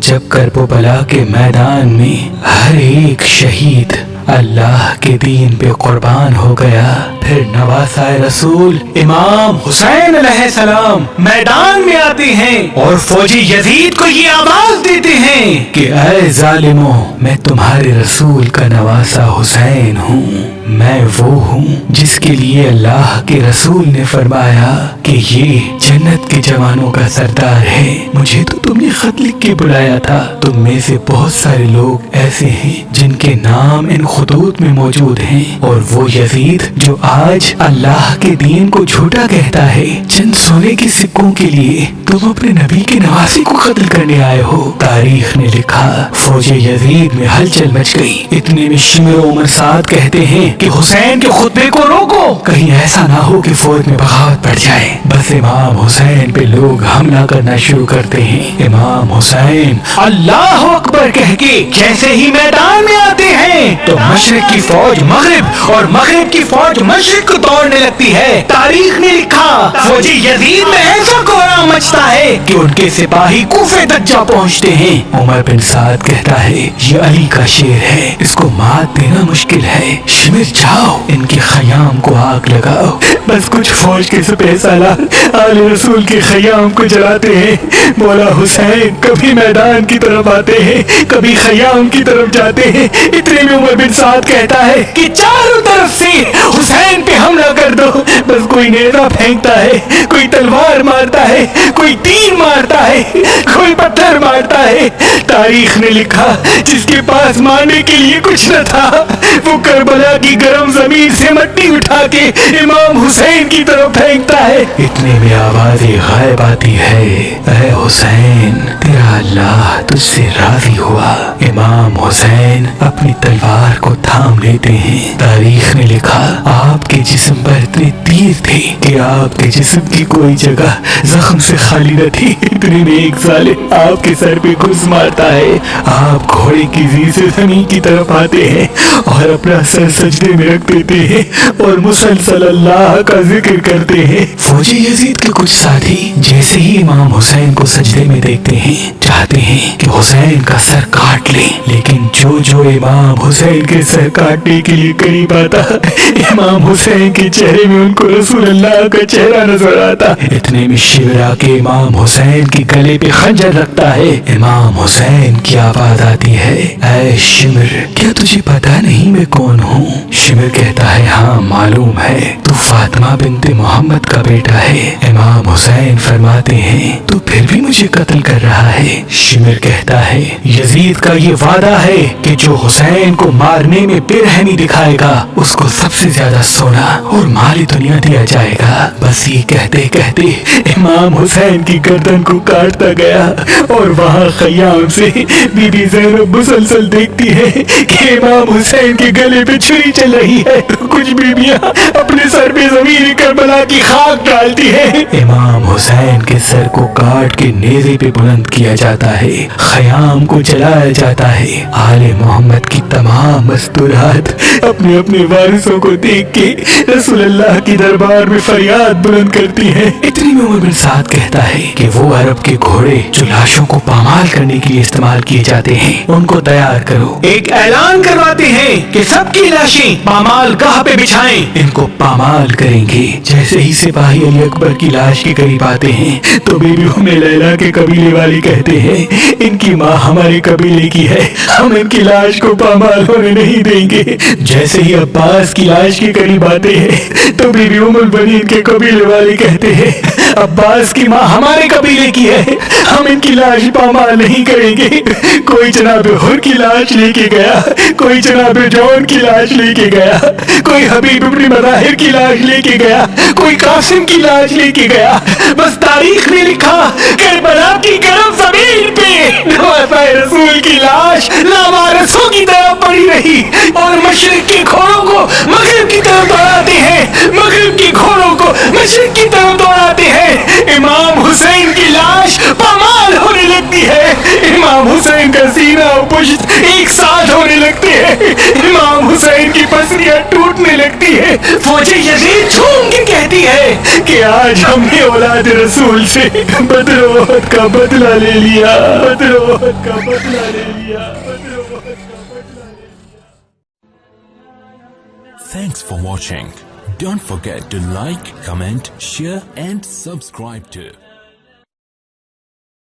जब करबो बला के मैदान में हर एक शहीद अल्लाह के दीन पे कुर्बान हो गया, फिर नवासाए रसूल इमाम हुसैन अलैहिस्सलाम मैदान में आते हैं और फौजी यजीद को ये आवाज देते हैं कि ऐ जालिमों, मैं तुम्हारे रसूल का नवासा हुसैन हूँ। मैं वो हूँ जिसके लिए अल्लाह के रसूल ने फरमाया कि ये जन्नत के जवानों का सरदार है। मुझे तो तुमने खत लिख के बुलाया था। तुम में से बहुत सारे लोग ऐसे हैं जिनके नाम इन खुतूत में मौजूद हैं, और वो यजीद जो आज अल्लाह के दीन को झूठा कहता है, चंद सोने के सिक्कों के लिए तुम अपने नबी के नवासी को कत्ल करने आए हो। तारीख ने लिखा, फौजे यजीद में हलचल मच गई। इतने में शिमर उमर साद कहते हैं कि हुसैन के खुतबे को रोको, कहीं ऐसा ना हो कि फौज में बगावत बढ़ जाए। बस इमाम हुसैन पे लोग हमला करना शुरू करते हैं। इमाम हुसैन अल्लाह अकबर कह के जैसे ही मैदान में आते हैं तो मशरिक की फौज मगरिब और मगरिब की फौज मशरिक को दौड़ने लगती है। तारीख ने लिखा, फौजी यजीद में ऐसा कोहराम मचता है कि उनके सिपाही कूफे तक जा पहुँचते हैं। उमर बिन साद कहता है, ये अली का शेर है, इसको मात देना मुश्किल है। शिमिर जाओ, इनके खयाम को आग लगाओ। बस कुछ फौज के सिपह सालार आले रसूल के खयाम को जलाते हैं। मौला हुसैन कभी मैदान की तरफ आते हैं, कभी खयाम की तरफ जाते हैं। इतने में उमर बिन साद कहता है कि चारों तरफ से हुसैन पे हमला कर दो। बस कोई नेजा फेंकता है, कोई तलवार मारता है, कोई तीर मारता है, कोई पत्थर मारता है। तारीख ने लिखा, जिसके पास मारने के लिए कुछ न था, वो करबला की गर्म जमीन से मट्टी उठा के इमाम हुसैन की तरफ फेंकता है। इतने में आवाज़ गायब आती है, ऐ हुसैन, तेरा अल्लाह तुझसे राजी हुआ। इमाम हुसैन अपनी तलवार को थाम लेते हैं। तारीख ने लिखा, आपके जिस्म पर इतने तीर थे कि आपके जिस्म की कोई जगह जख्म से खाली न थी। इतने में एक जालिम आपके सर पे घुस मारता है। आप घोड़े की जी से जमीन की तरफ आते हैं और अपना सर सजदे में रख देते हैं और मुसलसल अल्लाह का जिक्र करते हैं। फौजी यजीद के कुछ साथी जैसे ही इमाम हुसैन को सजदे में देखते हैं, चाहते हैं कि हुसैन का सर काट ले, लेकिन जो जो इमाम हुसैन के सर काटने के लिए करीब आता, इमाम हुसैन के चेहरे में उनको रसूल अल्लाह का चेहरा नजर आता। इतने में शिवरा के इमाम हुसैन के गले पे खंजर रखता है। इमाम हुसैन की आवाज आती है, ऐ शिमर, क्या तुझे पता नहीं मैं कौन हूँ? शिमर कहता है, हाँ मालूम है, तू फातिमा बिनते मोहम्मद का बेटा है। इमाम हुसैन फरमाते हैं, तो फिर भी मुझे कत्ल कर रहा है। शिमर कहता है, यजीद का ये वादा है कि जो हुसैन को मारने में बेरहमी दिखाएगा उसको सबसे ज्यादा सोना और माली दुनिया दिया जाएगा। बस ये कहते कहते इमाम हुसैन की गर्दन को काटता गया और वहाँ खयाम से बीबी ज़ैनब मुसलसल देखती है कि इमाम हुसैन के गले पे छुरी चल रही है। कुछ बीबियां अपने सर पे ज़मीन करबला की खाक डालती है। इमाम हुसैन के सर को काट के नेज़े पे बुलंद किया जाता है, खयाम को जलाया जाता है। आले मोहम्मद की तमाम मस्तूरात अपने अपने वारिसों को देख के रसूल अल्लाह की दरबार में फरियाद बुलंद करती है। इतनी में उमर बिन साद कहता है कि वो अरब के घोड़े जो लाशों को पामाल करने के लिए इस्तेमाल किए जाते हैं, उनको तैयार करो। एक ऐलान करवाते हैं कि सबकी लाशें पामाल गाह पे बिछाएं, इनको पामाल करेंगे। जैसे ही सिपाही अली अकबर की लाश के करीब आते हैं तो बीबी उम्मे लैला के कबीले वाले कहते हैं, इनकी माँ हमारे कबीले की है, हम इनकी लाश को पामाल होने नहीं देंगे। जैसे ही अब्बास की लाश के करीब आते हैं तो बीबी उम्मुल बनीन के कबीले वाले कहते हैं, अब्बास की माँ हमारे कबीले की है, हम इनकी लाश पामाल नहीं करेंगे। कोई जनाब हुर की लाश लेके गया, कोई जनाब जौन की लाश लेके गया, कोई हबीब इब्न मज़ाहिर की लाश लेके गया, कोई कासिम की लाश लेके गया। बस तारीख ने लिखा, करबला की गर्म जमीन पे नवाज़े रसूल की लाश लावारिसों की तरह पड़ी रही और मशरिक के घोड़ों को मगरिब की तरफ दौड़ाते हैं, मगरिब के घोड़ों को मशरिक की तरफ दौड़ाते हैं। इमाम हुसैन की लाश पामाल होने लगती है। इमाम امام حسین کا سینہ و پشت ایک ساتھ ہونے لگتے ہیں، امام حسین کی پسلیاں ٹوٹنے لگتی ہے، فوجی یزید جھوم کے کہتی ہے کہ آج ہم نے اولاد رسول سے بدر و احد کا بدلہ لے لیا، بدر و احد کا بدلہ لے لیا، بدر و احد کا بدلہ لے لیا۔ Thanks for watching. Don't forget to like, comment, share and subscribe to